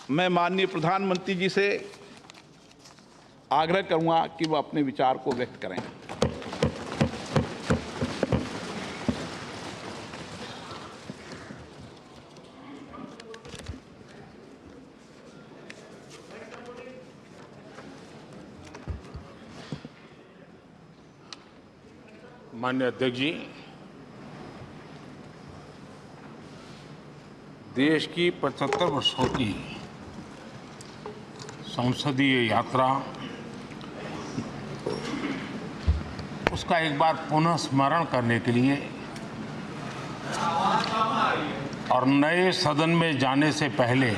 मैं माननीय प्रधानमंत्री जी से आग्रह करूंगा कि वह अपने विचार को व्यक्त करें। माननीय अध्यक्ष जी, देश की 75 वर्षों की संसदीय यात्रा, उसका एक बार पुनः स्मरण करने के लिए और नए सदन में जाने से पहले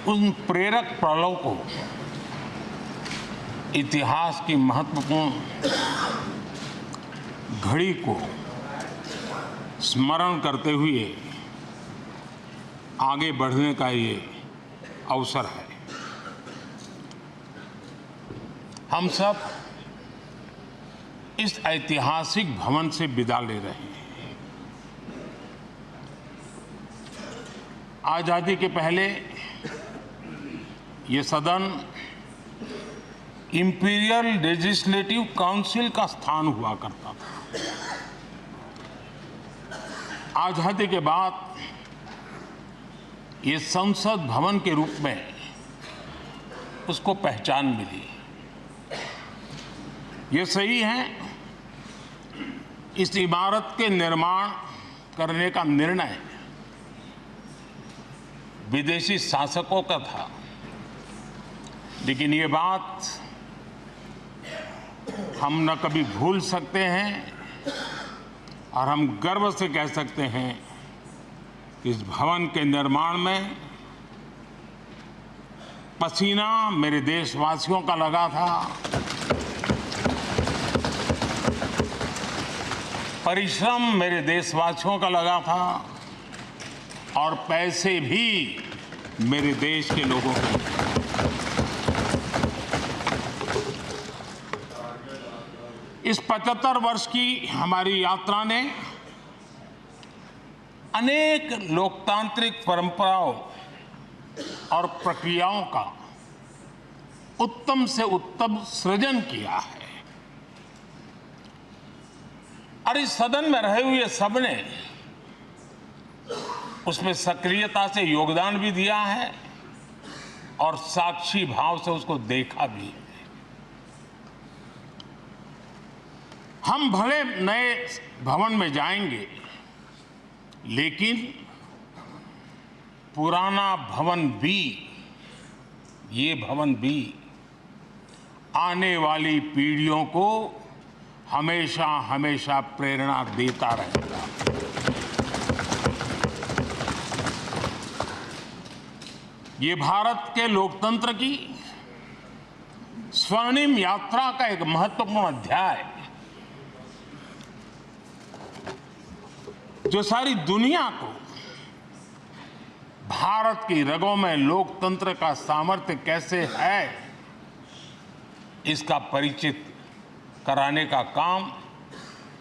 उन प्रेरक पलों को, इतिहास की महत्वपूर्ण घड़ी को स्मरण करते हुए आगे बढ़ने का ये अवसर है। हम सब इस ऐतिहासिक भवन से विदा ले रहे हैं। आजादी के पहले ये सदन इंपीरियल लेजिस्लेटिव काउंसिल का स्थान हुआ करता था। आजादी के बाद ये संसद भवन के रूप में उसको पहचान मिली। ये सही है, इस इमारत के निर्माण करने का निर्णय विदेशी शासकों का था, लेकिन ये बात हम न कभी भूल सकते हैं और हम गर्व से कह सकते हैं कि इस भवन के निर्माण में पसीना मेरे देशवासियों का लगा था, परिश्रम मेरे देशवासियों का लगा था और पैसे भी मेरे देश के लोगों के। इस 75 वर्ष की हमारी यात्रा ने अनेक लोकतांत्रिक परंपराओं और प्रक्रियाओं का उत्तम से उत्तम सृजन किया है और इस सदन में रहे हुए सबने उसमें सक्रियता से योगदान भी दिया है और साक्षी भाव से उसको देखा भी है। हम भले नए भवन में जाएंगे, लेकिन पुराना भवन भी, ये भवन भी आने वाली पीढ़ियों को हमेशा हमेशा प्रेरणा देता रहेगा। ये भारत के लोकतंत्र की स्वर्णिम यात्रा का एक महत्वपूर्ण अध्याय, जो सारी दुनिया को भारत की रगों में लोकतंत्र का सामर्थ्य कैसे है, इसका परिचित कराने का काम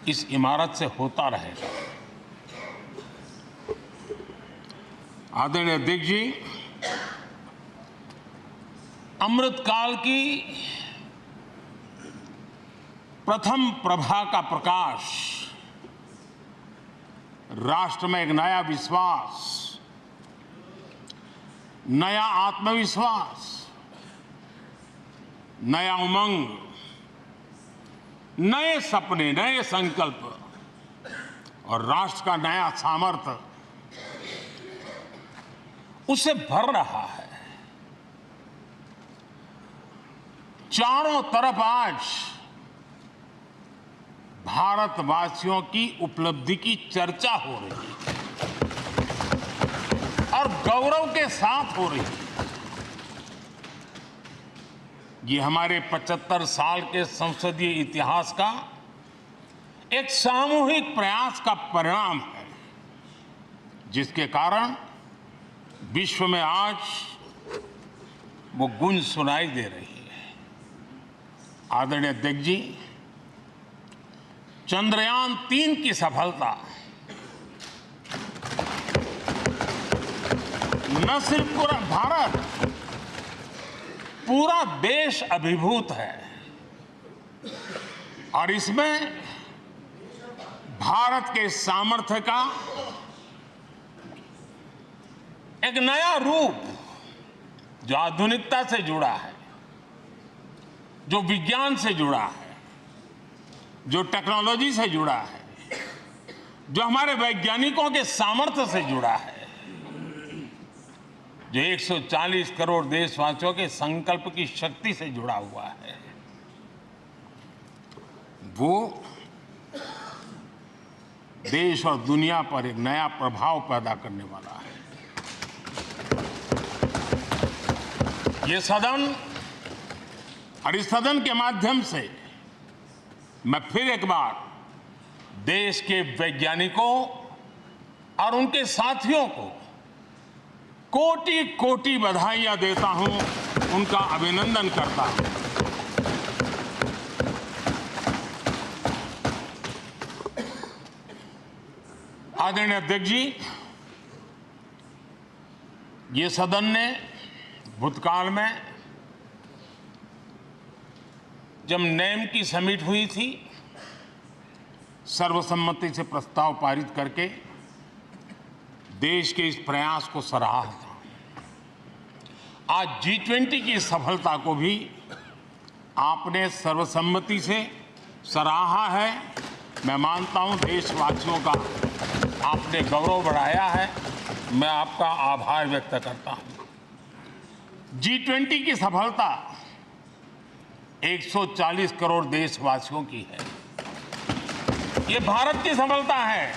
इस इमारत से होता रहेगा। आदरणीय अध्यक्ष जी, अमृतकाल की प्रथम प्रभा का प्रकाश राष्ट्र में एक नया विश्वास, नया आत्मविश्वास, नया उमंग, नए सपने, नए संकल्प और राष्ट्र का नया सामर्थ्य उसे भर रहा है। चारों तरफ आज भारतवासियों की उपलब्धि की चर्चा हो रही है और गौरव के साथ हो रही है। ये हमारे 75 साल के संसदीय इतिहास का एक सामूहिक प्रयास का परिणाम है, जिसके कारण विश्व में आज वो गूंज सुनाई दे रही है। आदरणीय अध्यक्ष जी, चंद्रयान-3 की सफलता न सिर्फ पूरा भारत, पूरा देश अभिभूत है और इसमें भारत के सामर्थ्य का एक नया रूप जो आधुनिकता से जुड़ा है, जो विज्ञान से जुड़ा है, जो टेक्नोलॉजी से जुड़ा है, जो हमारे वैज्ञानिकों के सामर्थ्य से जुड़ा है, जो 140 करोड़ देशवासियों के संकल्प की शक्ति से जुड़ा हुआ है, वो देश और दुनिया पर एक नया प्रभाव पैदा करने वाला है। ये सदन और इस सदन के माध्यम से मैं फिर एक बार देश के वैज्ञानिकों और उनके साथियों को कोटि कोटि बधाइयां देता हूं, उनका अभिनंदन करता हूं। आदरणीय अध्यक्ष जी, ये सदन ने भूतकाल में जब नेम की समिट हुई थी, सर्वसम्मति से प्रस्ताव पारित करके देश के इस प्रयास को सराहा था। आज G20 की सफलता को भी आपने सर्वसम्मति से सराहा है। मैं मानता हूं देशवासियों का आपने गौरव बढ़ाया है। मैं आपका आभार व्यक्त करता हूं। G20 की सफलता 140 करोड़ देशवासियों की है। ये भारत की सफलता है,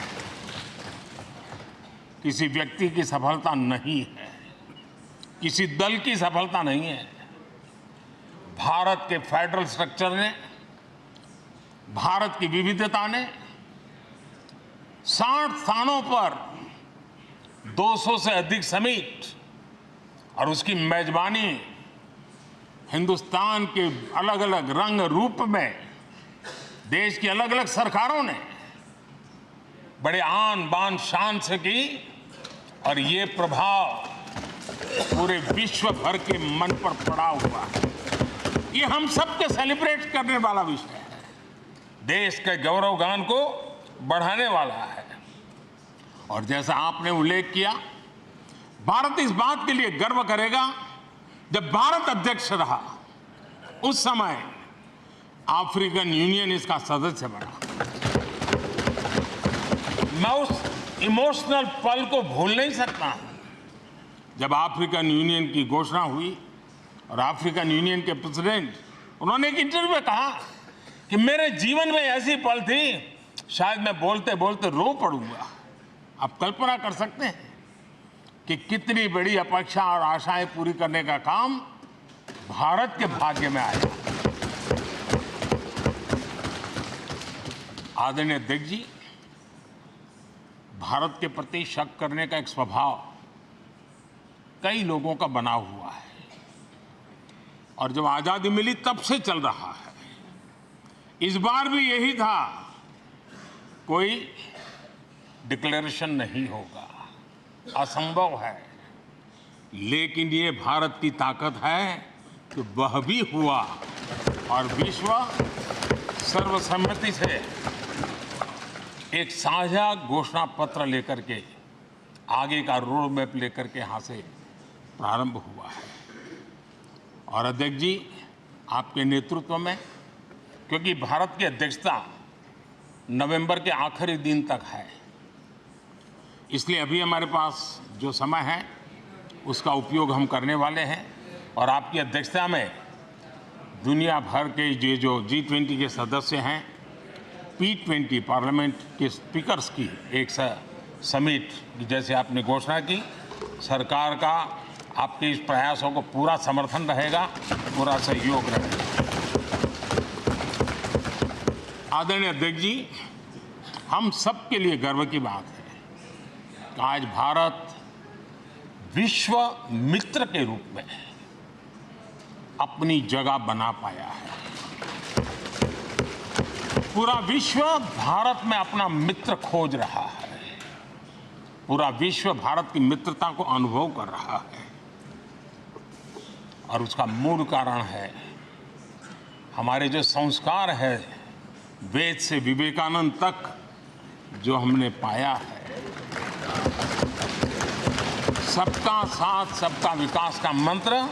किसी व्यक्ति की सफलता नहीं है, किसी दल की सफलता नहीं है। भारत के फेडरल स्ट्रक्चर ने, भारत की विविधता ने 60 स्थानों पर 200 से अधिक समिट और उसकी मेजबानी हिंदुस्तान के अलग अलग रंग रूप में देश की अलग अलग सरकारों ने बड़े आन बान शान से की और ये प्रभाव पूरे विश्व भर के मन पर पड़ा हुआ है। ये हम सबके सेलिब्रेट करने वाला विषय है, देश के गौरवगान को बढ़ाने वाला है। और जैसा आपने उल्लेख किया, भारत इस बात के लिए गर्व करेगा, जब भारत अध्यक्ष रहा उस समय अफ्रीकन यूनियन इसका सदस्य बना। मैं उस इमोशनल पल को भूल नहीं सकता जब अफ्रीकन यूनियन की घोषणा हुई और अफ्रीकन यूनियन के प्रेसिडेंट, उन्होंने एक इंटरव्यू में कहा कि मेरे जीवन में ऐसी पल थी, शायद मैं बोलते बोलते रो पड़ूंगा। आप कल्पना कर सकते हैं कि कितनी बड़ी अपेक्षा और आशाएं पूरी करने का काम भारत के भाग्य में आया। आदरणीय अध्यक्ष जी, भारत के प्रति शक करने का एक स्वभाव कई लोगों का बना हुआ है और जब आजादी मिली तब से चल रहा है। इस बार भी यही था, कोई डिक्लेरेशन नहीं होगा, असंभव है। लेकिन ये भारत की ताकत है कि वह भी हुआ और विश्व सर्वसम्मति से एक साझा घोषणा पत्र लेकर के आगे का रोड मैप लेकर के यहाँ से प्रारंभ हुआ है। और अध्यक्ष जी, आपके नेतृत्व में, क्योंकि भारत की अध्यक्षता नवंबर के आखिरी दिन तक है, इसलिए अभी हमारे पास जो समय है उसका उपयोग हम करने वाले हैं और आपकी अध्यक्षता में दुनिया भर के ये जो G20 के सदस्य हैं, P20 पार्लियामेंट के स्पीकर्स की एक समिट, जैसे आपने घोषणा की, सरकार का आपके इस प्रयासों को पूरा समर्थन रहेगा, पूरा सहयोग रहेगा। आदरणीय अध्यक्ष जी, हम सबके लिए गर्व की बात है कि आज भारत विश्व मित्र के रूप में अपनी जगह बना पाया है। पूरा विश्व भारत में अपना मित्र खोज रहा है। पूरा विश्व भारत की मित्रता को अनुभव कर रहा है और उसका मूल कारण है हमारे जो संस्कार है, वेद से विवेकानंद तक जो हमने पाया है। सबका साथ सबका विकास का मंत्र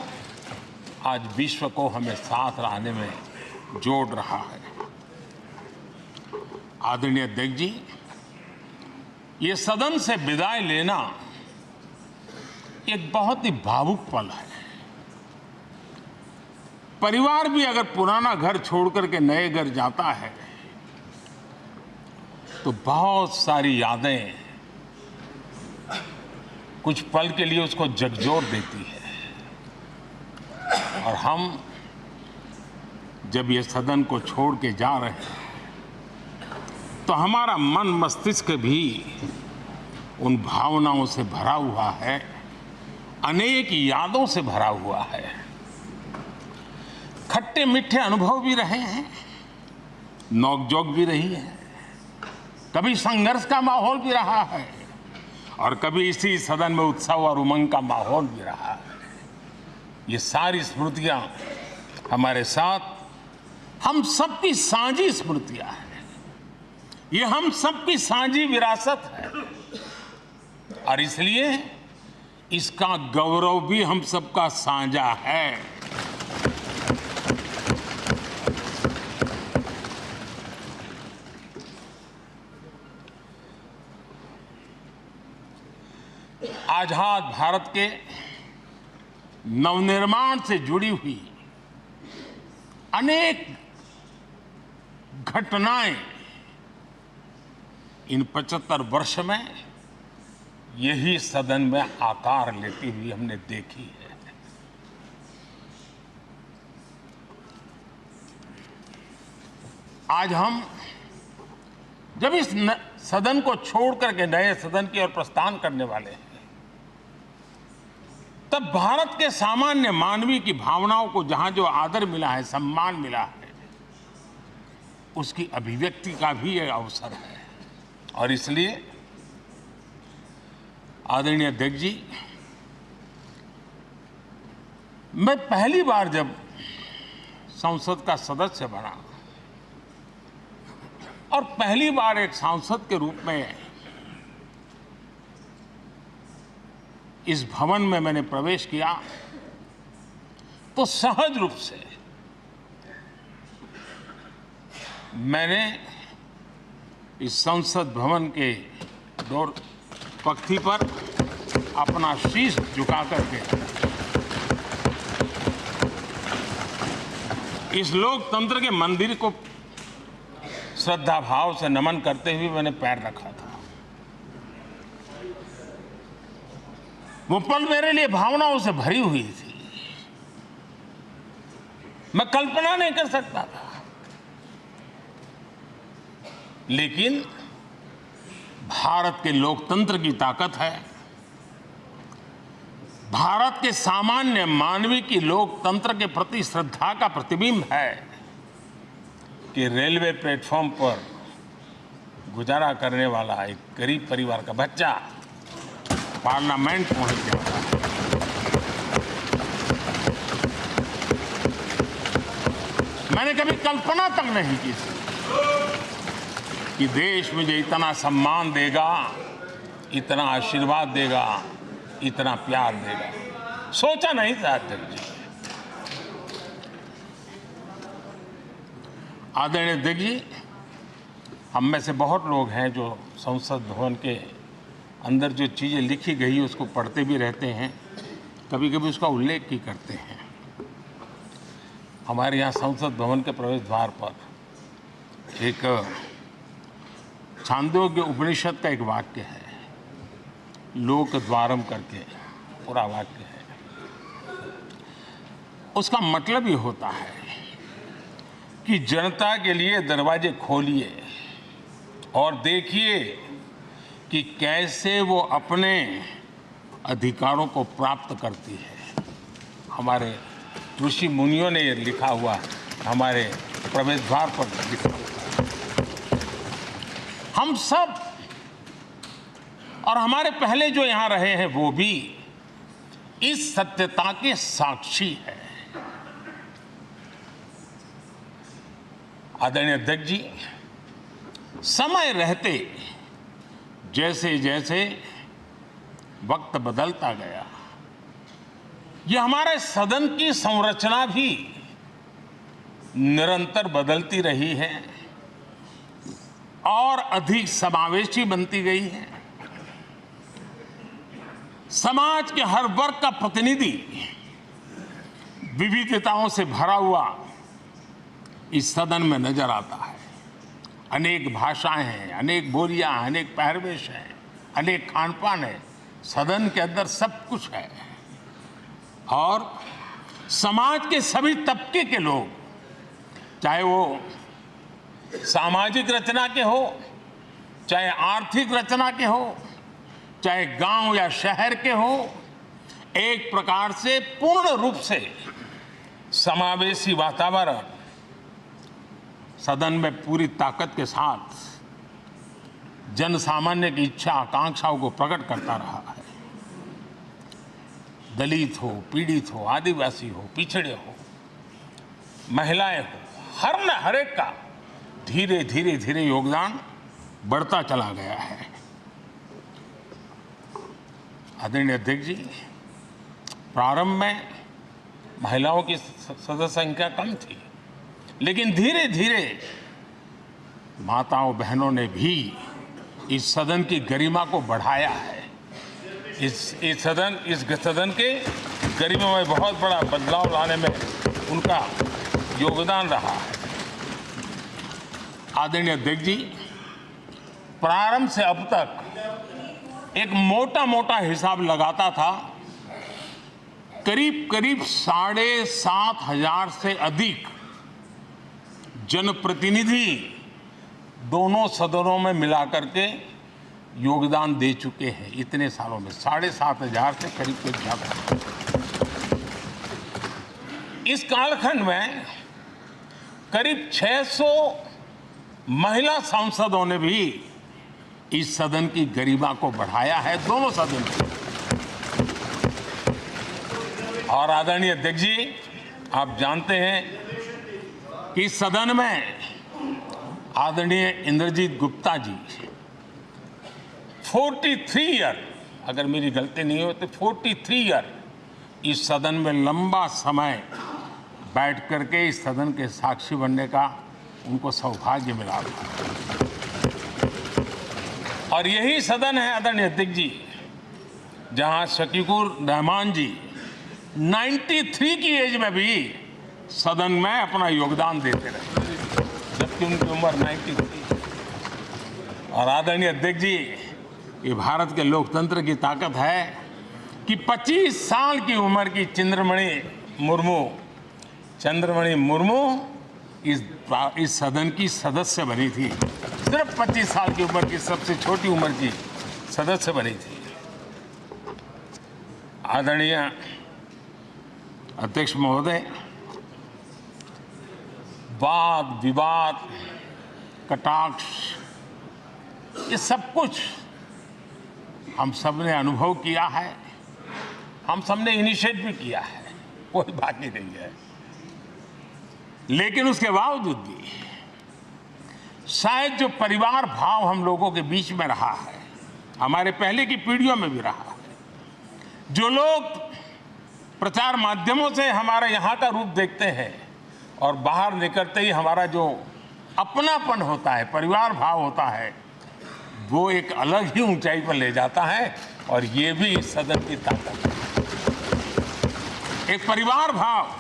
आज विश्व को हमें साथ लाने में जोड़ रहा है। आदरणीय अध्यक्ष जी, ये सदन से विदाई लेना एक बहुत ही भावुक पल है। परिवार भी अगर पुराना घर छोड़ करके नए घर जाता है तो बहुत सारी यादें कुछ पल के लिए उसको झकझोर देती है। और हम जब ये सदन को छोड़ के जा रहे हैं तो हमारा मन मस्तिष्क भी उन भावनाओं से भरा हुआ है, अनेक यादों से भरा हुआ है। खट्टे मीठे अनुभव भी रहे हैं, नोकझोंक भी रही है, कभी संघर्ष का माहौल भी रहा है और कभी इसी सदन में उत्सव और उमंग का माहौल भी रहा है। ये सारी स्मृतियां हमारे साथ हम सबकी साझी स्मृतियां हैं, ये हम सबकी साझी विरासत है और इसलिए इसका गौरव भी हम सबका साझा है। आजाद भारत के नवनिर्माण से जुड़ी हुई अनेक घटनाएं इन 75 वर्ष में यही सदन में आकार लेती हुई हमने देखी है। आज हम जब इस सदन को छोड़ करके नए सदन की ओर प्रस्थान करने वाले हैं तब भारत के सामान्य मानवीय की भावनाओं को जहां जो आदर मिला है, सम्मान मिला है, उसकी अभिव्यक्ति का भी यह अवसर है। और इसलिए आदरणीय अध्यक्ष जी, मैं पहली बार जब संसद का सदस्य बना और पहली बार एक सांसद के रूप में इस भवन में मैंने प्रवेश किया तो सहज रूप से मैंने इस संसद भवन के डोर पक्ति पर अपना शीश झुका करके इस लोकतंत्र के मंदिर को श्रद्धा भाव से नमन करते हुए मैंने पैर रखा था। वो पल मेरे लिए भावनाओं से भरी हुई थी, मैं कल्पना नहीं कर सकता था। लेकिन भारत के लोकतंत्र की ताकत है, भारत के सामान्य मानवीय की लोकतंत्र के प्रति श्रद्धा का प्रतिबिंब है कि रेलवे प्लेटफॉर्म पर गुजारा करने वाला एक गरीब परिवार का बच्चा पार्लियामेंट पहुंच जाता है। मैंने कभी कल्पना तक नहीं की थी कि देश मुझे इतना सम्मान देगा, इतना आशीर्वाद देगा, इतना प्यार देगा। सोचा नहीं था अध्यक्ष जी। आदरणीय अध्यक्ष जी, हम में से बहुत लोग हैं जो संसद भवन के अंदर जो चीज़ें लिखी गई उसको पढ़ते भी रहते हैं, कभी कभी उसका उल्लेख भी करते हैं। हमारे यहाँ संसद भवन के प्रवेश द्वार पर एक छांदोग्य उपनिषद का एक वाक्य है, लोक द्वारम करके पूरा वाक्य है। उसका मतलब ये होता है कि जनता के लिए दरवाजे खोलिए और देखिए कि कैसे वो अपने अधिकारों को प्राप्त करती है। हमारे ऋषि मुनियों ने ये लिखा हुआ, हमारे प्रवेश द्वार पर लिखा हुआ है। हम सब और हमारे पहले जो यहां रहे हैं वो भी इस सत्यता के साक्षी है। आदरणीय अध्यक्ष जी, समय रहते जैसे जैसे वक्त बदलता गया, यह हमारे सदन की संरचना भी निरंतर बदलती रही है और अधिक समावेशी बनती गई है। समाज के हर वर्ग का प्रतिनिधि विविधताओं से भरा हुआ इस सदन में नजर आता है। अनेक भाषाएं हैं, अनेक बोलियां हैं, अनेक पहरवेश हैं, अनेक खान-पान है। सदन के अंदर सब कुछ है और समाज के सभी तबके के लोग, चाहे वो सामाजिक रचना के हो, चाहे आर्थिक रचना के हो, चाहे गांव या शहर के हो, एक प्रकार से पूर्ण रूप से समावेशी वातावरण सदन में पूरी ताकत के साथ जन सामान्य की इच्छा आकांक्षाओं को प्रकट करता रहा है। दलित हो, पीड़ित हो, आदिवासी हो, पिछड़े हो, महिलाएं हो, हर एक का धीरे धीरे धीरे योगदान बढ़ता चला गया है। आदरणीय अध्यक्ष जी, प्रारंभ में महिलाओं की सदस्य संख्या कम थी, लेकिन धीरे धीरे माताओं बहनों ने भी इस सदन की गरिमा को बढ़ाया है। इस सदन के गरिमा में बहुत बड़ा बदलाव लाने में उनका योगदान रहा है। आदरणीय अध्यक्ष जी, प्रारंभ से अब तक एक मोटा हिसाब लगाता था, करीब 7,500 से अधिक जनप्रतिनिधि दोनों सदनों में मिलाकर के योगदान दे चुके हैं। इतने सालों में 7,500 से करीब ज्यादा। इस कालखंड में करीब 600 महिला सांसदों ने भी इस सदन की गरिमा को बढ़ाया है, दोनों सदन की। और आदरणीय अध्यक्ष जी, आप जानते हैं कि इस सदन में आदरणीय इंद्रजीत गुप्ता जी 43 ईयर, अगर मेरी गलती नहीं हो तो 43 ईयर इस सदन में लंबा समय बैठ करके इस सदन के साक्षी बनने का उनको सौभाग्य मिला। और यही सदन है आदरणीय अध्यक्ष जी, जहां शकीकुर रहमान जी 93 की एज में भी सदन में अपना योगदान देते रहे, जबकि उनकी उम्र 93। और आदरणीय अध्यक्ष जी, ये भारत के लोकतंत्र की ताकत है कि 25 साल की उम्र की चंद्रमणि मुर्मू इस सदन की सदस्य बनी थी। सिर्फ 25 साल की उम्र की, सबसे छोटी उम्र की सदस्य बनी थी। आदरणीय अध्यक्ष महोदय, वाद विवाद, कटाक्ष, ये सब कुछ हम सब ने अनुभव किया है, हम सब ने इनिशिएट भी किया है, कोई बाकी नहीं है। लेकिन उसके बावजूद भी शायद जो परिवार भाव हम लोगों के बीच में रहा है, हमारे पहले की पीढ़ियों में भी रहा है, जो लोग प्रचार माध्यमों से हमारे यहाँ का रूप देखते हैं और बाहर निकलते ही हमारा जो अपनापन होता है, परिवार भाव होता है, वो एक अलग ही ऊंचाई पर ले जाता है। और ये भी इस सदन की ताकत है, एक परिवार भाव।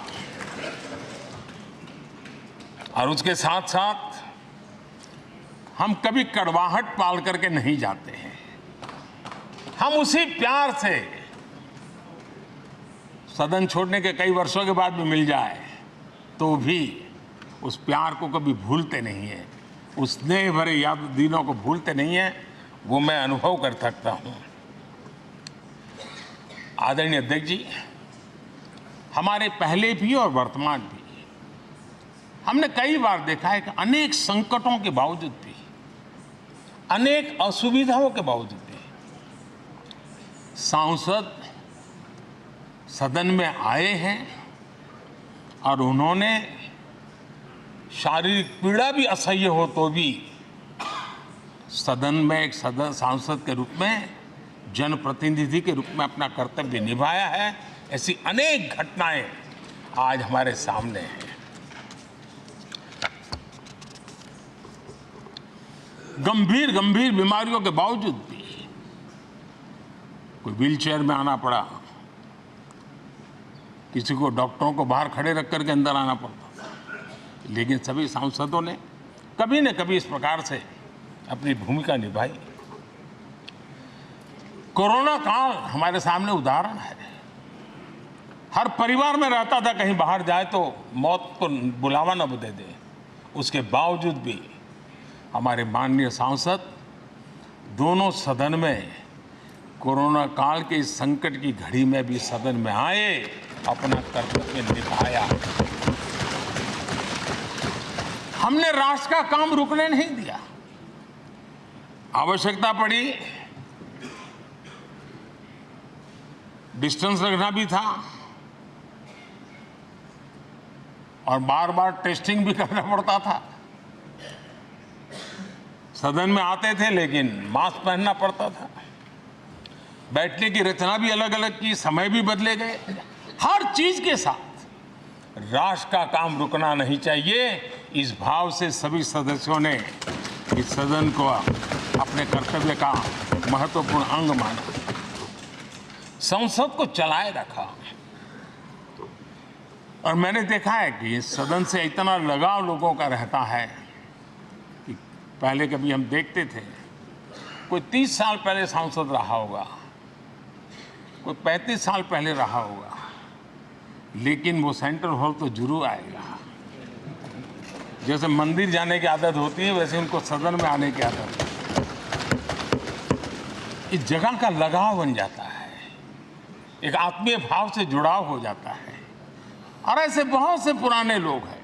और उसके साथ साथ हम कभी कड़वाहट पाल करके नहीं जाते हैं, हम उसी प्यार से सदन छोड़ने के कई वर्षों के बाद भी मिल जाए तो भी उस प्यार को कभी भूलते नहीं है, उस स्नेह भरे याद दिनों को भूलते नहीं है। वो मैं अनुभव कर सकता हूँ। आदरणीय अध्यक्ष जी, हमारे पहले भी और वर्तमान भी हमने कई बार देखा है कि अनेक संकटों के बावजूद भी अनेक असुविधाओं के बावजूद भी सांसद सदन में आए हैं और उन्होंने शारीरिक पीड़ा भी असह्य हो तो भी सदन में एक सांसद के रूप में, जनप्रतिनिधि के रूप में अपना कर्तव्य निभाया है। ऐसी अनेक घटनाएं आज हमारे सामने हैं। गंभीर गंभीर बीमारियों के बावजूद भी कोई व्हीलचेयर में आना पड़ा, किसी को डॉक्टरों को बाहर खड़े रख करके अंदर आना पड़ता, लेकिन सभी सांसदों ने कभी न कभी इस प्रकार से अपनी भूमिका निभाई। कोरोना काल हमारे सामने उदाहरण है। हर परिवार में रहता था कहीं बाहर जाए तो मौत को बुलावा न दे दे, उसके बावजूद भी हमारे माननीय सांसद दोनों सदन में कोरोना काल के इस संकट की घड़ी में भी सदन में आए, अपना कर्तव्य निभाया। हमने राष्ट्र का काम रुकने नहीं दिया। आवश्यकता पड़ी, डिस्टेंस रखना भी था और बार बार टेस्टिंग भी करना पड़ता था। सदन में आते थे लेकिन मास्क पहनना पड़ता था। बैठने की रचना भी अलग अलग की, समय भी बदले गए। हर चीज के साथ राष्ट्र का काम रुकना नहीं चाहिए, इस भाव से सभी सदस्यों ने इस सदन को अपने कर्तव्य का महत्वपूर्ण अंग माना, संसद को चलाए रखा। और मैंने देखा है कि इस सदन से इतना लगाव लोगों का रहता है कि पहले कभी हम देखते थे कोई 30 साल पहले सांसद रहा होगा, कोई 35 साल पहले रहा होगा, लेकिन वो सेंट्रल हॉल तो जरूर आएगा। जैसे मंदिर जाने की आदत होती है वैसे उनको सदन में आने की आदत है। इस जगह का लगाव बन जाता है, एक आत्मीय भाव से जुड़ाव हो जाता है। और ऐसे बहुत से पुराने लोग हैं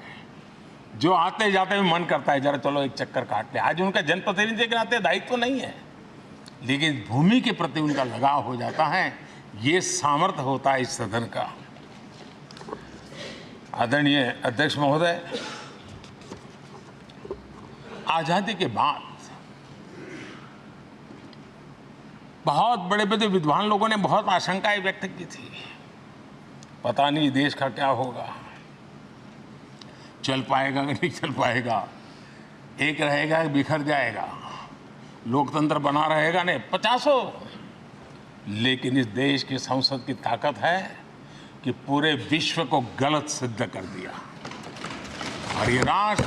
जो आते जाते में मन करता है जरा चलो एक चक्कर काट ले। आज उनका जनप्रतिनिधि के नाते दायित्व तो नहीं है, लेकिन भूमि के प्रति उनका लगाव हो जाता है। ये सामर्थ्य होता है इस सदन का। आदरणीय अध्यक्ष महोदय, आजादी के बाद बहुत बड़े बड़े विद्वान लोगों ने बहुत आशंकाएं व्यक्त की थी। पता नहीं देश का क्या होगा, चल पाएगा कि नहीं चल पाएगा, एक रहेगा कि बिखर जाएगा, लोकतंत्र बना रहेगा नहीं, 50। लेकिन इस देश की संसद की ताकत है कि पूरे विश्व को गलत सिद्ध कर दिया और ये राष्ट्र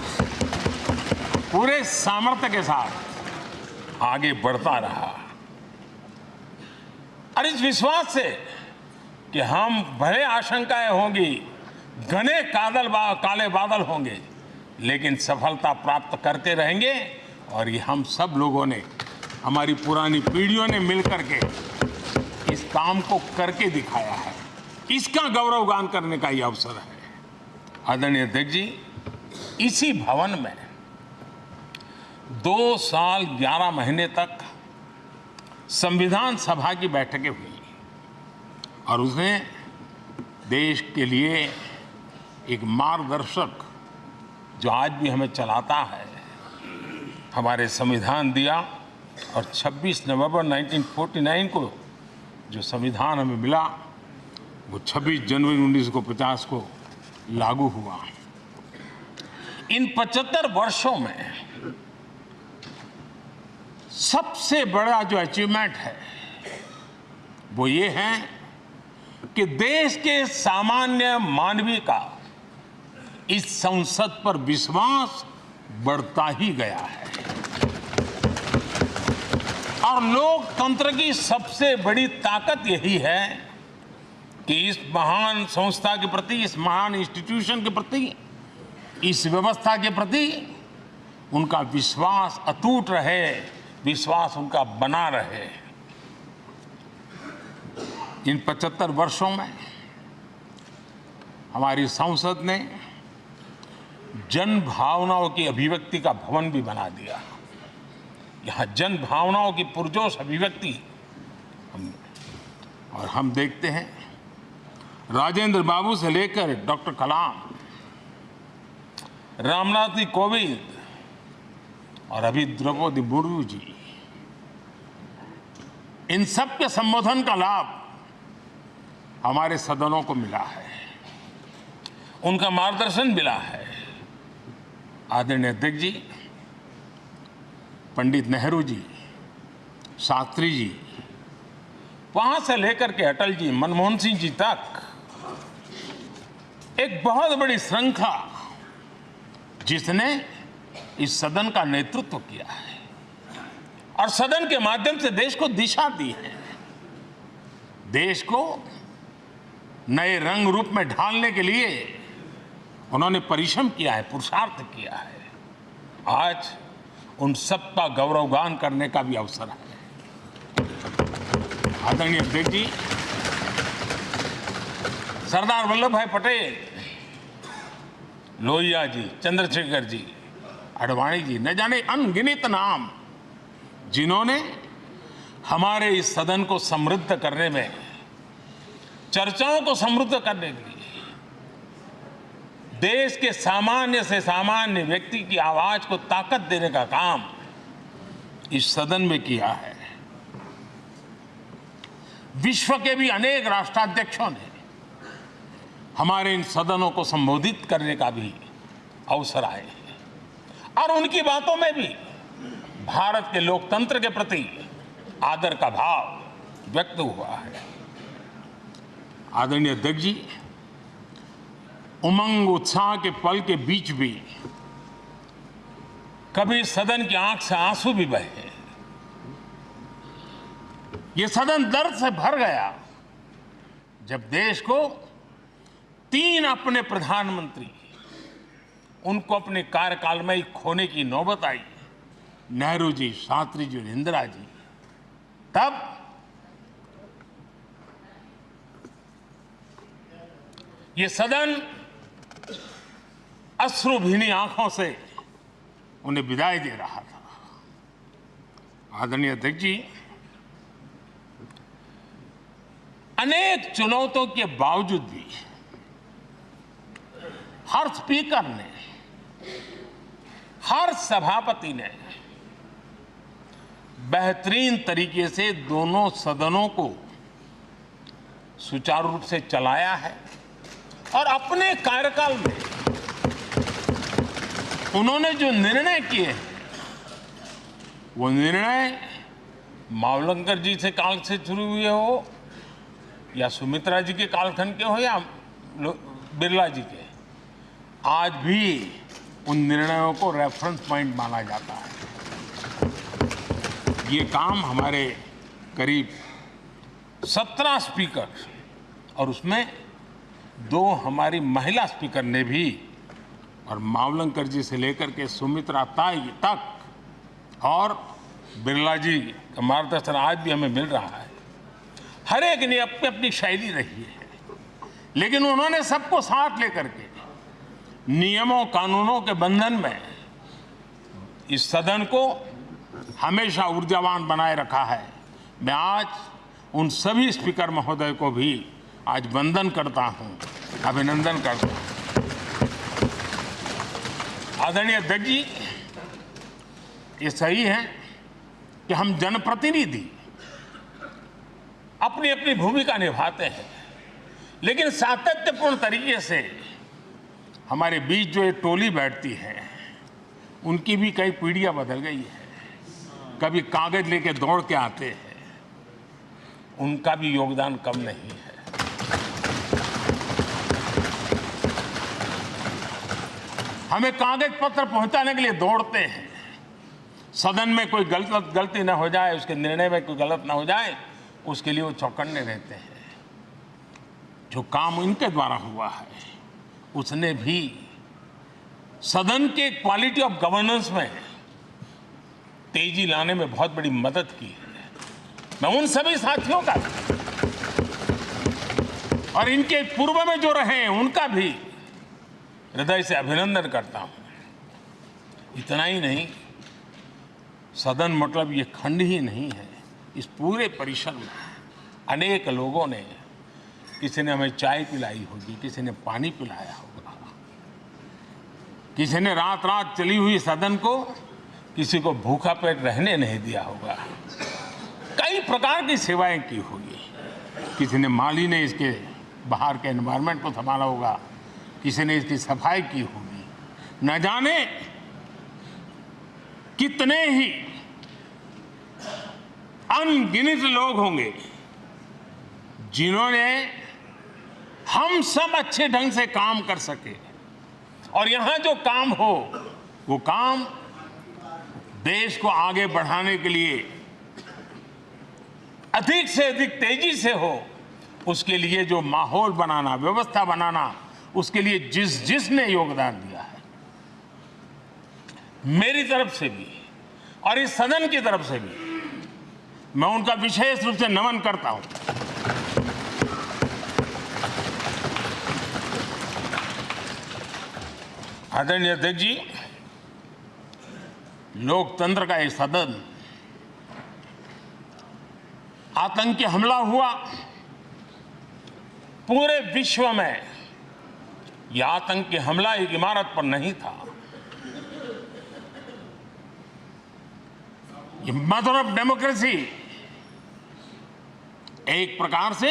पूरे सामर्थ्य के साथ आगे बढ़ता रहा। और इस विश्वास से कि हम भले आशंकाएं होंगी, घने काले बादल होंगे, लेकिन सफलता प्राप्त करते रहेंगे। और ये हम सब लोगों ने, हमारी पुरानी पीढ़ियों ने मिलकर के इस काम को करके दिखाया है। इसका गौरवगान करने का ये अवसर है। आदरणीय अध्यक्ष जी, इसी भवन में 2 साल 11 महीने तक संविधान सभा की बैठकें हुई और उसने देश के लिए एक मार्गदर्शक जो आज भी हमें चलाता है, हमारे संविधान दिया। और 26 नवंबर 1949 को जो संविधान हमें मिला वो 26 जनवरी 1950 को लागू हुआ। इन 75 वर्षों में सबसे बड़ा जो अचीवमेंट है वो ये है कि देश के सामान्य मानवी का इस संसद पर विश्वास बढ़ता ही गया है। और लोकतंत्र की सबसे बड़ी ताकत यही है कि इस महान संस्था के प्रति, इस महान इंस्टीट्यूशन के प्रति, इस व्यवस्था के प्रति उनका विश्वास अटूट रहे, विश्वास उनका बना रहे। इन 75 वर्षों में हमारी संसद ने जन भावनाओं की अभिव्यक्ति का भवन भी बना दिया। यहाँ जन भावनाओं की पुरजोश अभिव्यक्ति और हम देखते हैं राजेंद्र बाबू से लेकर डॉक्टर कलाम, रामनाथ जी कोविंद और अभी द्रौपदी मुर्मू जी, इन सब के संबोधन का लाभ हमारे सदनों को मिला है, उनका मार्गदर्शन मिला है। आदरणीय अध्यक्ष जी, पंडित नेहरू जी, शास्त्री जी, वहां से लेकर के अटल जी, मनमोहन सिंह जी तक एक बहुत बड़ी श्रृंखला जिसने इस सदन का नेतृत्व किया है और सदन के माध्यम से देश को दिशा दी है, देश को नए रंग रूप में ढालने के लिए उन्होंने परिश्रम किया है, पुरुषार्थ किया है। आज उन सब का गौरवगान करने का भी अवसर है। आदरणीय अध्यक्ष जी, सरदार वल्लभ भाई पटेल, लोहिया जी, चंद्रशेखर जी, आडवाणी जी, न जाने अनगिनत नाम, जिन्होंने हमारे इस सदन को समृद्ध करने में, चर्चाओं को समृद्ध करने के लिए, देश के सामान्य से सामान्य व्यक्ति की आवाज को ताकत देने का काम इस सदन में किया है। विश्व के भी अनेक राष्ट्राध्यक्षों ने हमारे इन सदनों को संबोधित करने का भी अवसर आए हैं और उनकी बातों में भी भारत के लोकतंत्र के प्रति आदर का भाव व्यक्त हुआ है। आदरणीय अध्यक्ष जी, उमंग उत्साह के पल के बीच भी कभी सदन की आंख से आंसू भी बहे। ये सदन दर्द से भर गया जब देश को 3 अपने प्रधानमंत्री उनको अपने कार्यकाल में ही खोने की नौबत आई, नेहरू जी, शास्त्री जी और इंदिरा जी। तब ये सदन अश्रुभीनी आंखों से उन्हें विदाई दे रहा था। आदरणीय अध्यक्ष जी, अनेक चुनौतियों के बावजूद भी हर स्पीकर ने, हर सभापति ने बेहतरीन तरीके से दोनों सदनों को सुचारू रूप से चलाया है और अपने कार्यकाल में उन्होंने जो निर्णय किए, वो निर्णय मावलंकर जी से काल से शुरू हुए हो या सुमित्रा जी के कालखंड के हो या बिरला जी के, आज भी उन निर्णयों को रेफरेंस पॉइंट माना जाता है। ये काम हमारे करीब 17 स्पीकर और उसमें 2 हमारी महिला स्पीकर ने भी, और मावलंकर जी से लेकर के सुमित्रा ताई तक और बिरला जी का मार्गदर्शन आज भी हमें मिल रहा है। हर एक ने अपनी अपनी शैली रही है, लेकिन उन्होंने सबको साथ लेकर के नियमों कानूनों के बंधन में इस सदन को हमेशा ऊर्जावान बनाए रखा है। मैं आज उन सभी स्पीकर महोदय को भी आज वंदन करता हूं, अभिनंदन करता हूं। आदरणीय अध्यक्ष जी, ये सही है कि हम जनप्रतिनिधि अपनी अपनी भूमिका निभाते हैं, लेकिन सातत्यपूर्ण तरीके से हमारे बीच जो एक टोली बैठती है, उनकी भी कई पीढ़ियां बदल गई है। कभी कागज लेके दौड़ के आते हैं, उनका भी योगदान कम नहीं है। हमें कागज पत्र पहुंचाने के लिए दौड़ते हैं, सदन में कोई गलती ना हो जाए, उसके निर्णय में कोई गलत ना हो जाए, उसके लिए वो चौकन्ने रहते हैं। जो काम इनके द्वारा हुआ है, उसने भी सदन के क्वालिटी ऑफ गवर्नेंस में तेजी लाने में बहुत बड़ी मदद की है। मैं उन सभी साथियों का और इनके पूर्व में जो रहे हैं उनका भी हृदय से अभिनंदन करता हूं। इतना ही नहीं, सदन मतलब ये खंड ही नहीं है, इस पूरे परिसर में अनेक लोगों ने, किसी ने हमें चाय पिलाई होगी, किसी ने पानी पिलाया होगा, किसी ने रात रात चली हुई सदन को किसी को भूखा पेट रहने नहीं दिया होगा, कई प्रकार की सेवाएं की होगी। किसी ने माली ने इसके बाहर के एनवायरनमेंट को संभाला होगा, किसी ने इसकी सफाई की होगी। न जाने कितने ही अनगिनत लोग होंगे जिन्होंने हम सब अच्छे ढंग से काम कर सके, और यहां जो काम हो वो काम देश को आगे बढ़ाने के लिए अधिक से अधिक तेजी से हो, उसके लिए जो माहौल बनाना, व्यवस्था बनाना, उसके लिए जिसने योगदान दिया है, मेरी तरफ से भी और इस सदन की तरफ से भी मैं उनका विशेष रूप से नमन करता हूं। आदरणीय अध्यक्ष जी, लोकतंत्र का ये सदन, आतंकी हमला हुआ, पूरे विश्व में यह आतंकी हमला एक इमारत पर नहीं था, ये मदर ऑफ डेमोक्रेसी एक प्रकार से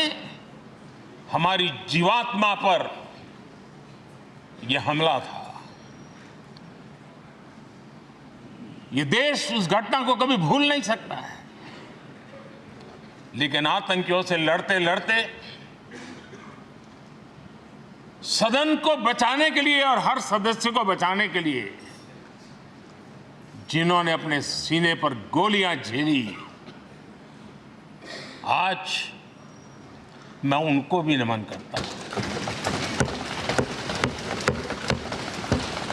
हमारी जीवात्मा पर यह हमला था। ये देश उस घटना को कभी भूल नहीं सकता है, लेकिन आतंकियों से लड़ते लड़ते सदन को बचाने के लिए और हर सदस्य को बचाने के लिए जिन्होंने अपने सीने पर गोलियां झेली, आज मैं उनको भी नमन करता हूं।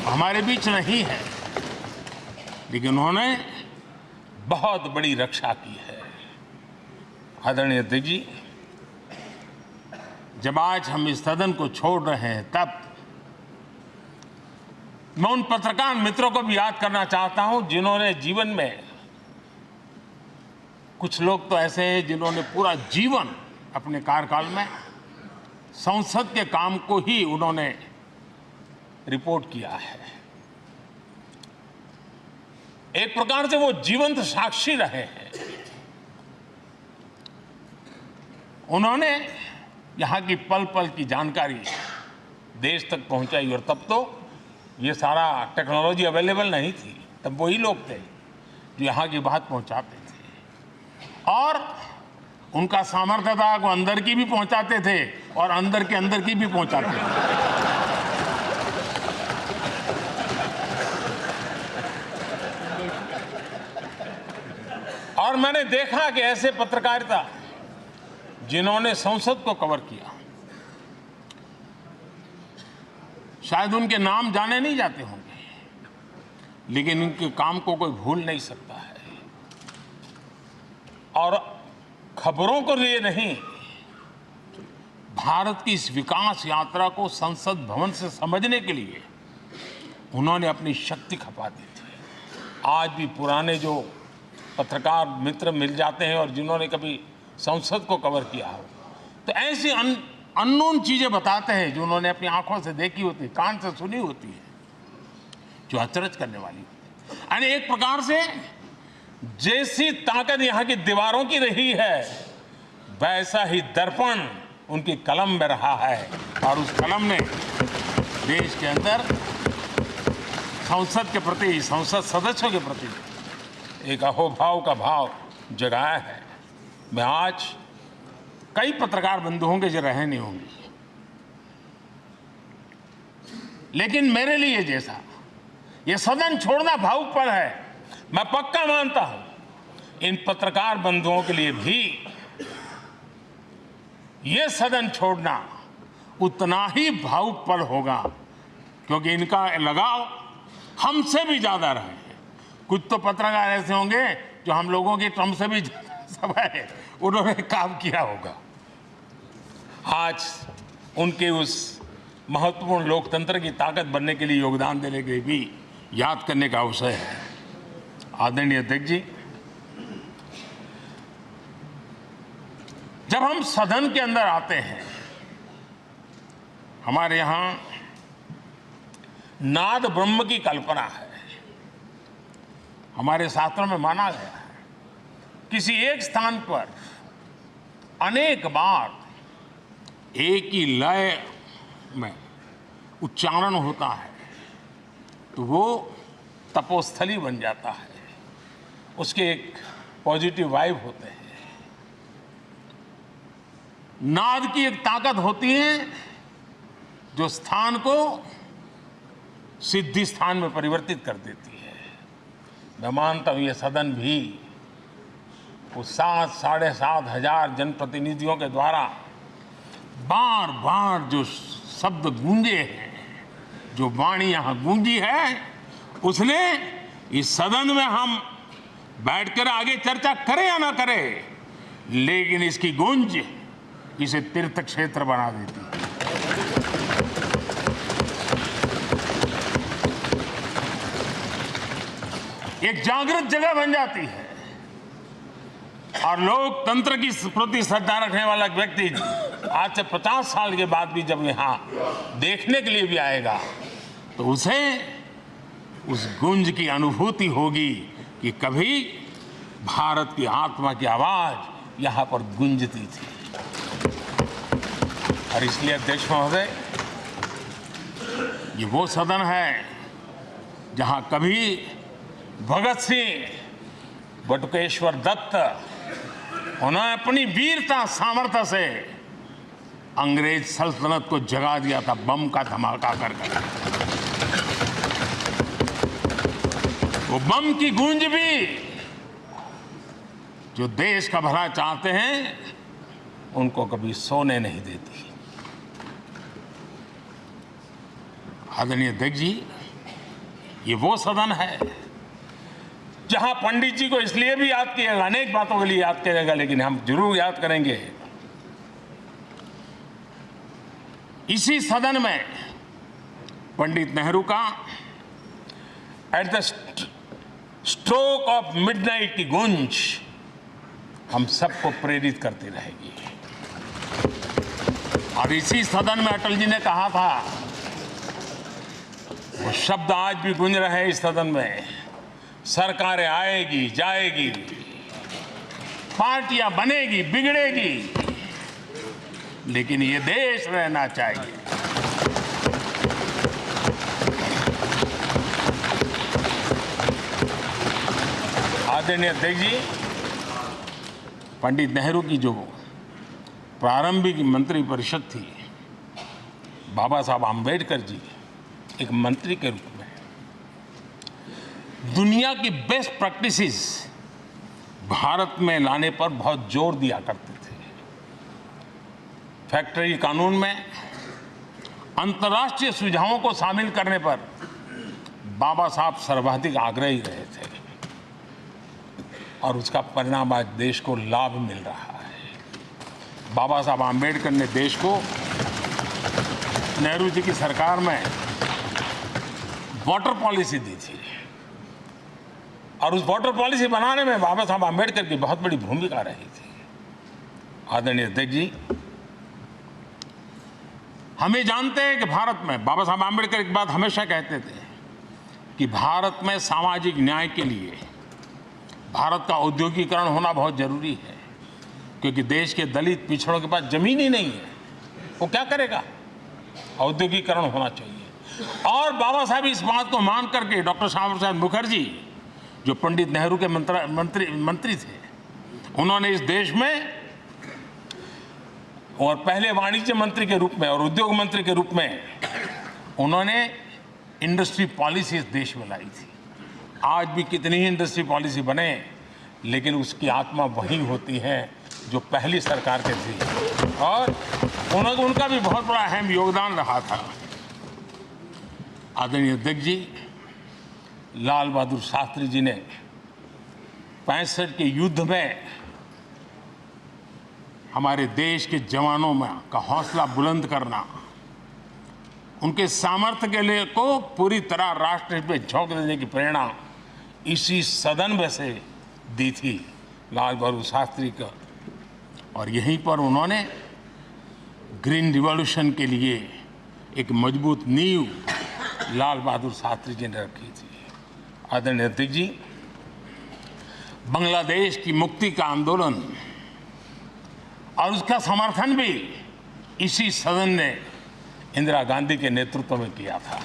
हमारे बीच नहीं है, लेकिन उन्होंने बहुत बड़ी रक्षा की है। आदरणीय अध्यक्ष जी, जब आज हम इस सदन को छोड़ रहे हैं, तब मैं उन पत्रकार मित्रों को भी याद करना चाहता हूं जिन्होंने जीवन में, कुछ लोग तो ऐसे हैं जिन्होंने पूरा जीवन अपने कार्यकाल में संसद के काम को ही उन्होंने रिपोर्ट किया है। एक प्रकार से वो जीवंत साक्षी रहे हैं। उन्होंने यहाँ की पल पल की जानकारी देश तक पहुंचाई, और तब तो ये सारा टेक्नोलॉजी अवेलेबल नहीं थी, तब वही लोग थे जो यहाँ की बात पहुंचाते थे, और उनका सामर्थ्य था वो अंदर की भी पहुंचाते थे और अंदर की भी पहुंचाते थे। और मैंने देखा कि ऐसे पत्रकारिता जिन्होंने संसद को कवर किया, शायद उनके नाम जाने नहीं जाते होंगे, लेकिन उनके काम को कोई भूल नहीं सकता है। और खबरों को लिए नहीं, भारत की इस विकास यात्रा को संसद भवन से समझने के लिए उन्होंने अपनी शक्ति खपा दी थी। आज भी पुराने जो पत्रकार मित्र मिल जाते हैं और जिन्होंने कभी संसद को कवर किया हो, तो ऐसी अननोन चीजें बताते हैं जो उन्होंने अपनी आंखों से देखी होती है, कान से सुनी होती है, जो अचरज करने वाली होती है। यानी एक प्रकार से जैसी ताकत यहाँ की दीवारों की रही है, वैसा ही दर्पण उनकी कलम में रहा है, और उस कलम ने देश के अंदर संसद के प्रति, संसद सदस्यों के प्रति एक अहोभाव का भाव जगाया है। मैं आज, कई पत्रकार बंधु होंगे जो रहे नहीं होंगे, लेकिन मेरे लिए जैसा ये सदन छोड़ना भावुक पल है, मैं पक्का मानता हूं इन पत्रकार बंधुओं के लिए भी ये सदन छोड़ना उतना ही भावुक पल होगा, क्योंकि इनका लगाव हमसे भी ज्यादा रहे हैं। कुछ तो पत्रकार ऐसे होंगे जो हम लोगों की टर्म से भी सब है, उन्होंने काम किया होगा। आज उनके उस महत्वपूर्ण लोकतंत्र की ताकत बनने के लिए, योगदान देने के लिए भी याद करने का अवसर है। आदरणीय अध्यक्ष जी, जब हम सदन के अंदर आते हैं, हमारे यहां नाद ब्रह्म की कल्पना है। हमारे शास्त्रों में माना गया है किसी एक स्थान पर अनेक बार एक ही लय में उच्चारण होता है तो वो तपोस्थली बन जाता है, उसके एक पॉजिटिव वाइब होते हैं। नाद की एक ताकत होती है जो स्थान को सिद्धि स्थान में परिवर्तित कर देती है। मैं मानता हूं ये सदन भी उस 7-7.5 हजार जनप्रतिनिधियों के द्वारा बार बार जो शब्द गूंजे हैं, जो वाणी यहां गूंजी है, उसने इस सदन में हम बैठकर आगे चर्चा करें या ना करें, लेकिन इसकी गूंज इसे तीर्थ क्षेत्र बना देती है। एक जागृत जगह बन जाती है और लोकतंत्र की प्रति श्रद्धा रखने वाला व्यक्ति आज से 50 साल के बाद भी जब यहां देखने के लिए भी आएगा तो उसे उस गूंज की अनुभूति होगी कि कभी भारत की आत्मा की आवाज यहां पर गूंजती थी। और इसलिए अध्यक्ष महोदय, ये वो सदन है जहां कभी भगत सिंह, बटुकेश्वर दत्त, उन्होंने अपनी वीरता सामर्थ्य से अंग्रेज सल्तनत को जगा दिया था बम का धमाका कर। वो बम की गूंज भी जो देश का भला चाहते हैं उनको कभी सोने नहीं देती। आदरणीय अध्यक्ष जी, ये वो सदन है जहां पंडित जी को इसलिए भी याद किएगा, अनेक बातों के लिए याद किएगा, लेकिन हम जरूर याद करेंगे इसी सदन में पंडित नेहरू का at the stroke of midnight की गूंज हम सबको प्रेरित करती रहेगी। और इसी सदन में अटल जी ने कहा था, वो शब्द आज भी गूंज रहे हैं इस सदन में, सरकारें आएगी जाएगी, पार्टियां बनेगी बिगड़ेगी, लेकिन ये देश रहना चाहिए। आदरणीय अध्यक्ष जी, पंडित नेहरू की जो प्रारंभिक मंत्री परिषद थी, बाबा साहब आम्बेडकर जी एक मंत्री के रूप में दुनिया की बेस्ट प्रैक्टिसेस भारत में लाने पर बहुत जोर दिया करते थे। फैक्ट्री कानून में अंतर्राष्ट्रीय सुझावों को शामिल करने पर बाबा साहब सर्वाधिक आग्रही रहे थे और उसका परिणाम आज देश को लाभ मिल रहा है। बाबा साहब आम्बेडकर ने देश को नेहरू जी की सरकार में वाटर पॉलिसी दी थी और उस वाटर पॉलिसी बनाने में बाबा साहब आम्बेडकर की बहुत बड़ी भूमिका रही थी। आदरणीय अध्यक्ष जी, हम ये जानते हैं कि भारत में बाबा साहब आम्बेडकर एक बात हमेशा कहते थे कि भारत में सामाजिक न्याय के लिए भारत का औद्योगिकरण होना बहुत जरूरी है, क्योंकि देश के दलित पिछड़ों के पास जमीन ही नहीं है, वो क्या करेगा? औद्योगिकरण होना चाहिए। और बाबा साहब इस बात को मान करके डॉक्टर श्यामा प्रसाद मुखर्जी, जो पंडित नेहरू के मंत्री थे, उन्होंने इस देश में और पहले वाणिज्य मंत्री के रूप में और उद्योग मंत्री के रूप में उन्होंने इंडस्ट्री पॉलिसी इस देश में लाई थी। आज भी कितनी ही इंडस्ट्री पॉलिसी बने, लेकिन उसकी आत्मा वही होती है जो पहली सरकार के थी और उनका भी बहुत बड़ा अहम योगदान रहा था। आदरणीय अध्यक्ष जी, लाल बहादुर शास्त्री जी ने 65 के युद्ध में हमारे देश के जवानों में का हौसला बुलंद करना, उनके सामर्थ्य के लिए को पूरी तरह राष्ट्र में झोंक देने की प्रेरणा इसी सदन में से दी थी लाल बहादुर शास्त्री को, और यहीं पर उन्होंने ग्रीन रिवॉल्यूशन के लिए एक मजबूत नींव लाल बहादुर शास्त्री जी ने रखी थी। आदरणीय अध्यक्ष जी, बांग्लादेश की मुक्ति का आंदोलन और उसका समर्थन भी इसी सदन ने इंदिरा गांधी के नेतृत्व में किया था।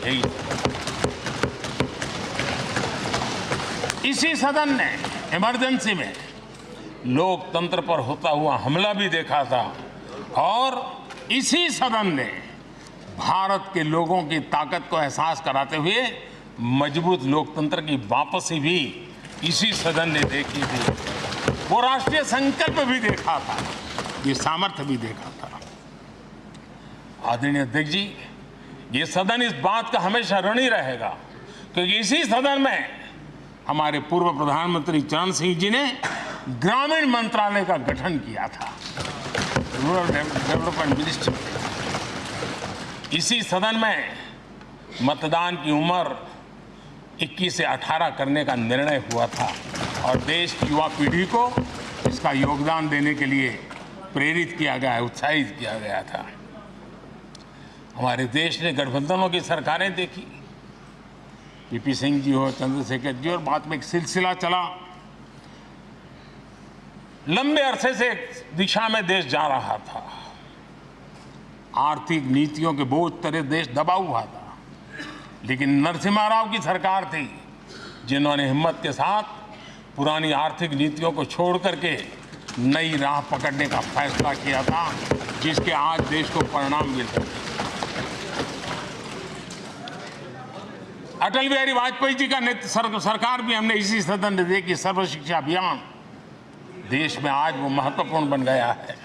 यही इसी सदन ने इमरजेंसी में लोकतंत्र पर होता हुआ हमला भी देखा था, और इसी सदन ने भारत के लोगों की ताकत को एहसास कराते हुए मजबूत लोकतंत्र की वापसी भी इसी सदन ने देखी थी। वो राष्ट्रीय संकल्प भी देखा था, ये सामर्थ्य भी देखा था। आदरणीय अध्यक्ष जी, ये सदन इस बात का हमेशा ऋणी रहेगा क्योंकि इसी सदन में हमारे पूर्व प्रधानमंत्री चरण सिंह जी ने ग्रामीण मंत्रालय का गठन किया था, रूरल डेवलपमेंट मिनिस्ट्री। इसी सदन में मतदान की उम्र 21 से 18 करने का निर्णय हुआ था और देश की युवा पीढ़ी को इसका योगदान देने के लिए प्रेरित किया गया, उत्साहित किया गया था। हमारे देश ने गठबंधनों की सरकारें देखी, पीपी सिंह जी हो, चंद्रशेखर जी, और बाद में एक सिलसिला चला। लंबे अरसे से एक दिशा में देश जा रहा था, आर्थिक नीतियों के बोझ तले देश दबा हुआ था, लेकिन नरसिम्हा राव की सरकार थी जिन्होंने हिम्मत के साथ पुरानी आर्थिक नीतियों को छोड़ करके नई राह पकड़ने का फैसला किया था, जिसके आज देश को परिणाम मिल रहे हैं। अटल बिहारी वाजपेयी जी का सरकार भी हमने इसी सदन ने देखी। सर्व शिक्षा अभियान देश में आज वो महत्वपूर्ण बन गया है।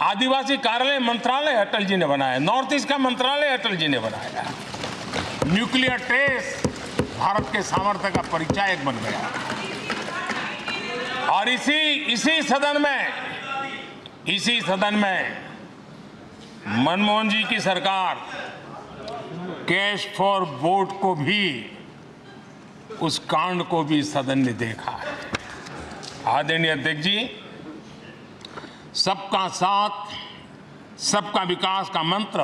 आदिवासी कार्यालय मंत्रालय अटल जी ने बनाया, नॉर्थ ईस्ट का मंत्रालय अटल जी ने बनाया। न्यूक्लियर टेस्ट भारत के सामर्थ्य का परिचायक बन गया। और इसी सदन में मनमोहन जी की सरकार कैश फॉर वोट को भी, उस कांड को भी सदन ने देखा है। आदरणीय अध्यक्ष जी, सबका साथ सबका विकास का मंत्र,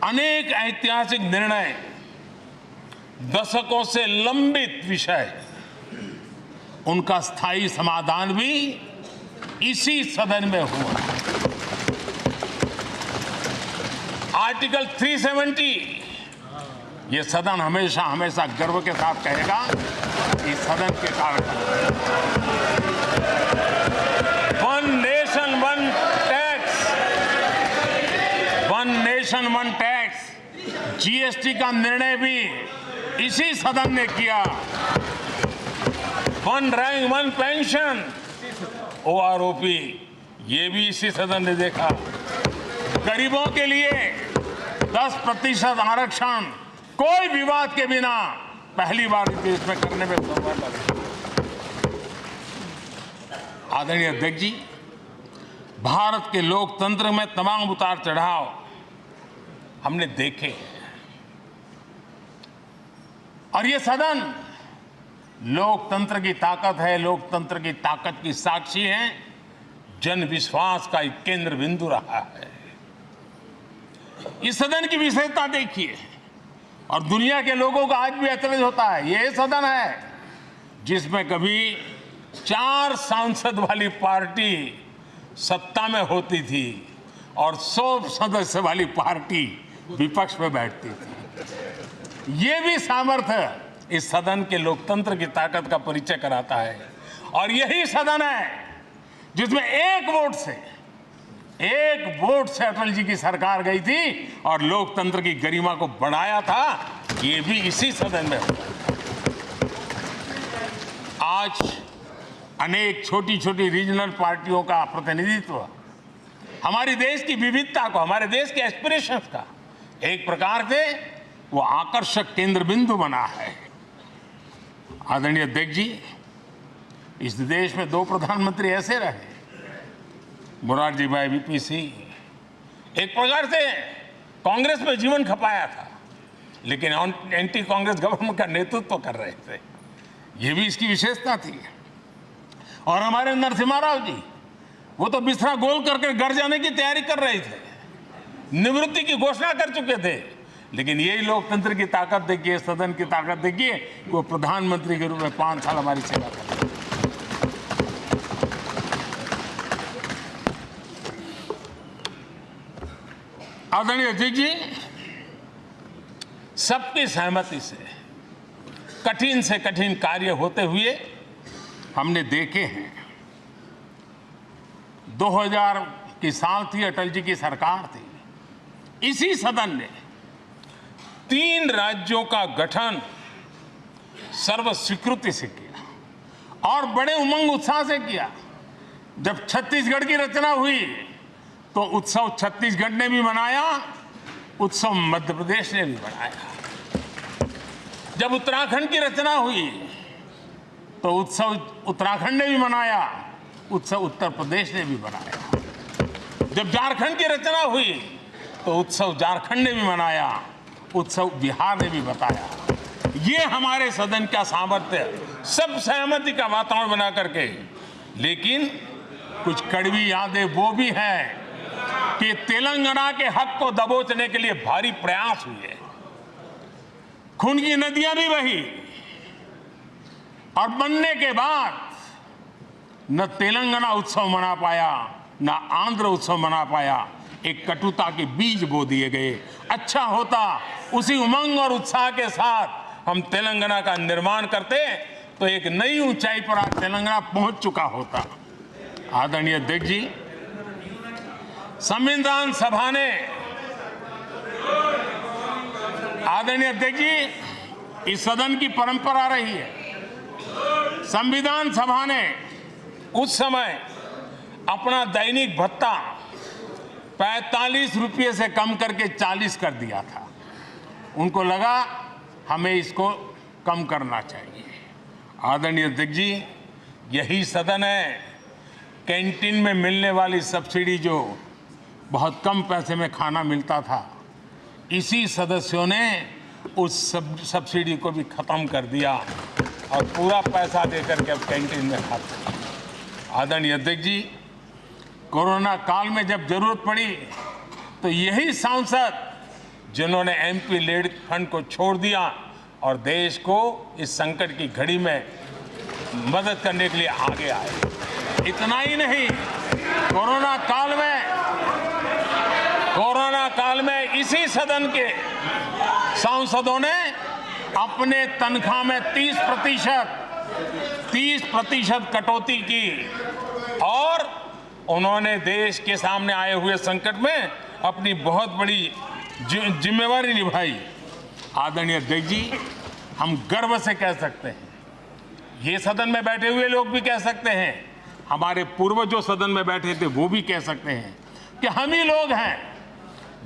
अनेक ऐतिहासिक निर्णय, दशकों से लंबित विषय, उनका स्थायी समाधान भी इसी सदन में हुआ। आर्टिकल 370, ये सदन हमेशा हमेशा गर्व के साथ कहेगा, इस सदन के कारण one nation one tax, GST का निर्णय भी इसी सदन ने किया। One rank one pension, OROP, ये भी इसी सदन ने देखा। गरीबों के लिए 10% आरक्षण कोई विवाद के बिना पहली बार देश में करने में सफल लगे। आदरणीय अध्यक्ष जी, भारत के लोकतंत्र में तमाम उतार चढ़ाव हमने देखे, और ये सदन लोकतंत्र की ताकत है, लोकतंत्र की ताकत की साक्षी है, जन विश्वास का एक केंद्र बिंदु रहा है। इस सदन की विशेषता देखिए, और दुनिया के लोगों का आज भी ऐतराज होता है, ये सदन है जिसमें कभी 4 सांसद वाली पार्टी सत्ता में होती थी और 100 सदस्य वाली पार्टी विपक्ष में बैठती थी। ये भी सामर्थ्य इस सदन के लोकतंत्र की ताकत का परिचय कराता है। और यही सदन है जिसमें एक वोट से अटल जी की सरकार गई थी और लोकतंत्र की गरिमा को बढ़ाया था। ये भी इसी सदन में हुआ। आज अनेक छोटी छोटी रीजनल पार्टियों का प्रतिनिधित्व हमारे देश की विविधता को, हमारे देश के एस्पिरेशंस का एक प्रकार से वो आकर्षक केंद्र बिंदु बना है। आदरणीय अध्यक्ष जी, इस देश में 2 प्रधानमंत्री ऐसे रहे, मोरारजी भाई, वीपी सिंह। एक प्रकार से कांग्रेस में जीवन खपाया था, लेकिन एंटी कांग्रेस गवर्नमेंट का नेतृत्व कर रहे थे। ये भी इसकी विशेषता थी। और हमारे नरसिम्हा राव जी, वो तो बिस्तरा गोल करके घर जाने की तैयारी कर रहे थे, निवृत्ति की घोषणा कर चुके थे। लेकिन यही लोकतंत्र की ताकत देखिए, सदन की ताकत देखिए, वो प्रधानमंत्री के रूप में 5 साल हमारी सेवा कर रहे। आदरणीय अध्यक्ष जी, सबकी सहमति से कठिन कार्य होते हुए हमने देखे हैं। 2000 की साल थी, अटल जी की सरकार थी। इसी सदन ने 3 राज्यों का गठन सर्व स्वीकृति से किया और बड़े उमंग उत्साह से किया। जब छत्तीसगढ़ की रचना हुई तो उत्सव छत्तीसगढ़ ने भी मनाया, उत्सव मध्य प्रदेश ने भी मनाया। जब उत्तराखंड की रचना हुई तो उत्सव उत्तराखंड ने भी मनाया, उत्सव उत्तर प्रदेश ने भी मनाया। जब झारखंड की रचना हुई तो उत्सव झारखंड ने भी मनाया, उत्सव बिहार ने भी बताया। ये हमारे सदन का सामर्थ्य, सब सहमति का वातावरण बना करके। लेकिन कुछ कड़वी यादें वो भी हैं कि तेलंगाना के हक को दबोचने के लिए भारी प्रयास हुए, खून की नदियां भी बही और बनने के बाद न तेलंगाना उत्सव मना पाया, न आंध्र उत्सव मना पाया। एक कटुता के बीज बो दिए गए। अच्छा होता उसी उमंग और उत्साह के साथ हम तेलंगाना का निर्माण करते तो एक नई ऊंचाई पर आज तेलंगाना पहुंच चुका होता। आदरणीय अध्यक्ष जी, संविधान सभा ने, आदरणीय अध्यक्ष जी, इस सदन की परंपरा रही है। संविधान सभा ने उस समय अपना दैनिक भत्ता 45 रुपये से कम करके 40 कर दिया था। उनको लगा हमें इसको कम करना चाहिए। आदरणीय अध्यक्ष जी, यही सदन है कैंटीन में मिलने वाली सब्सिडी, जो बहुत कम पैसे में खाना मिलता था, इसी सदस्यों ने उस सब्सिडी को भी खत्म कर दिया और पूरा पैसा देकर के अब कैंटीन में खाते हैं। आदरणीय अध्यक्ष जी, कोरोना काल में जब जरूरत पड़ी तो यही सांसद जिन्होंने एमपी लेड फंड को छोड़ दिया और देश को इस संकट की घड़ी में मदद करने के लिए आगे आए। इतना ही नहीं, कोरोना काल में इसी सदन के सांसदों ने अपने तनख्वाह में 30% कटौती की और उन्होंने देश के सामने आए हुए संकट में अपनी बहुत बड़ी जिम्मेवारी निभाई। आदरणीय अध्यक्ष जी, हम गर्व से कह सकते हैं, ये सदन में बैठे हुए लोग भी कह सकते हैं, हमारे पूर्वज जो सदन में बैठे थे वो भी कह सकते हैं कि हम ही लोग हैं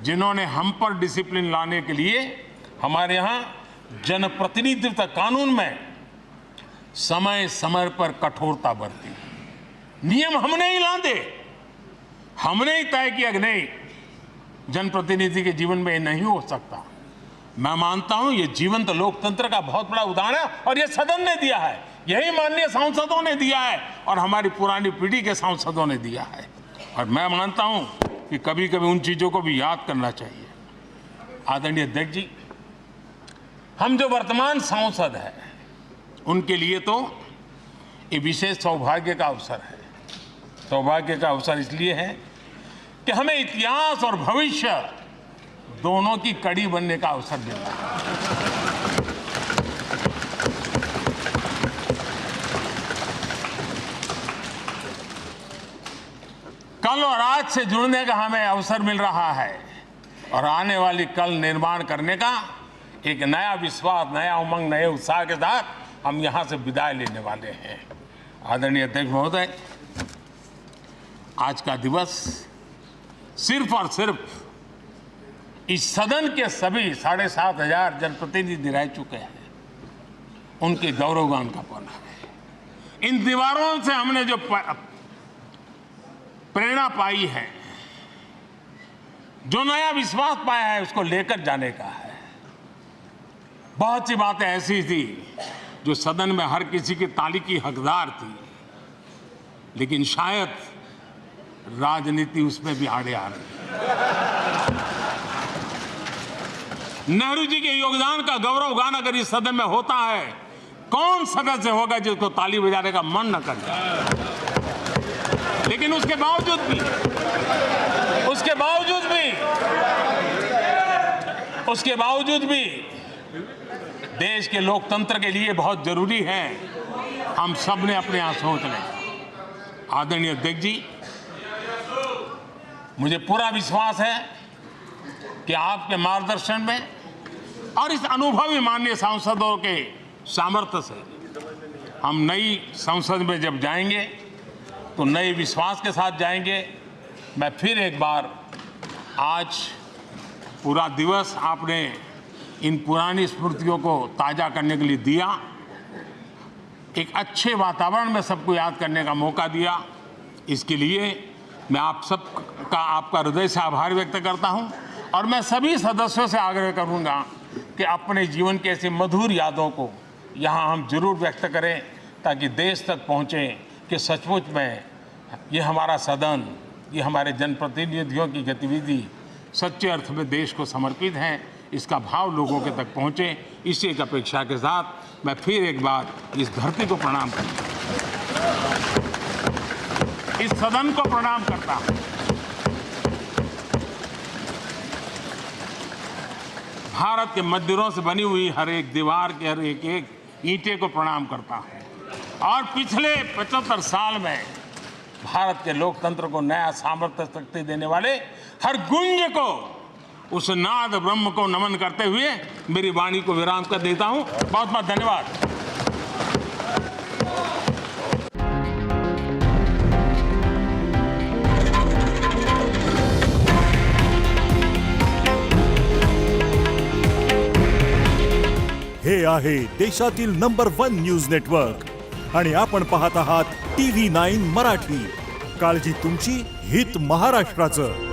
जिन्होंने हम पर डिसिप्लिन लाने के लिए हमारे यहाँ जनप्रतिनिधित्व कानून में समय समय पर कठोरता बरती। नियम हमने ही लादे, हमने ही तय किया कि नहीं, जनप्रतिनिधि के जीवन में ये नहीं हो सकता। मैं मानता हूं ये जीवंत लोकतंत्र का बहुत बड़ा उदाहरण है और ये सदन ने दिया है, यही माननीय सांसदों ने दिया है और हमारी पुरानी पीढ़ी के सांसदों ने दिया है। और मैं मानता हूं कि कभी कभी उन चीजों को भी याद करना चाहिए। आदरणीय अध्यक्ष जी, हम जो वर्तमान सांसद हैं उनके लिए तो ये विशेष सौभाग्य का अवसर है। सौभाग्य का अवसर इसलिए है कि हमें इतिहास और भविष्य दोनों की कड़ी बनने का अवसर मिल रहा है। कल और आज से जुड़ने का हमें अवसर मिल रहा है और आने वाली कल निर्माण करने का एक नया विश्वास, नया उमंग, नए उत्साह के साथ हम यहां से विदाई लेने वाले हैं। आदरणीय अध्यक्ष महोदय, आज का दिवस सिर्फ और सिर्फ इस सदन के सभी 7,500 जनप्रतिनिधि रह चुके हैं उनके गौरवगान का पल है। इन दीवारों से हमने जो प्रेरणा पाई है, जो नया विश्वास पाया है, उसको लेकर जाने का है। बहुत सी बातें ऐसी थी जो सदन में हर किसी की ताली की हकदार थी, लेकिन शायद राजनीति उसमें भी आड़े आ रही है। नेहरू जी के योगदान का गौरव गान अगर इस सदन में होता है, कौन सदस्य होगा जिसको ताली बजाने का मन न कर जाए। लेकिन उसके बावजूद भी देश के लोकतंत्र के लिए बहुत जरूरी है हम सब ने अपने यहाँ सोच लें। आदरणीय अध्यक्ष जी, मुझे पूरा विश्वास है कि आपके मार्गदर्शन में और इस अनुभवी माननीय सांसदों के सामर्थ्य से हम नई संसद में जब जाएंगे तो नए विश्वास के साथ जाएंगे। मैं फिर एक बार आज पूरा दिवस आपने इन पुरानी स्मृतियों को ताज़ा करने के लिए दिया, एक अच्छे वातावरण में सबको याद करने का मौका दिया। इसके लिए मैं आप सब का आपका हृदय से आभार व्यक्त करता हूं और मैं सभी सदस्यों से आग्रह करूंगा कि अपने जीवन के ऐसी मधुर यादों को यहां हम जरूर व्यक्त करें, ताकि देश तक पहुंचे कि सचमुच में ये हमारा सदन, ये हमारे जनप्रतिनिधियों की गतिविधि सच्चे अर्थ में देश को समर्पित है, इसका भाव लोगों के तक पहुंचे। इसी एक अपेक्षा के साथ मैं फिर एक बार इस धरती को प्रणाम करता हूं, इस सदन को प्रणाम करता हूं। भारत के मंदिरों से बनी हुई हर एक दीवार के हर एक ईंटे को प्रणाम करता हूं और पिछले 75 साल में भारत के लोकतंत्र को नया सामर्थ्य शक्ति देने वाले हर गुंज को, उस नाद ब्रह्म को नमन करते हुए मेरी वाणी को विराम कर देता हूं। बहुत बहुत धन्यवाद। हे आहे देशातील नंबर 1 न्यूज नेटवर्क आणि आपण पाहत आहात TV9 मराठी। काळजी तुमची, हित महाराष्ट्राचं।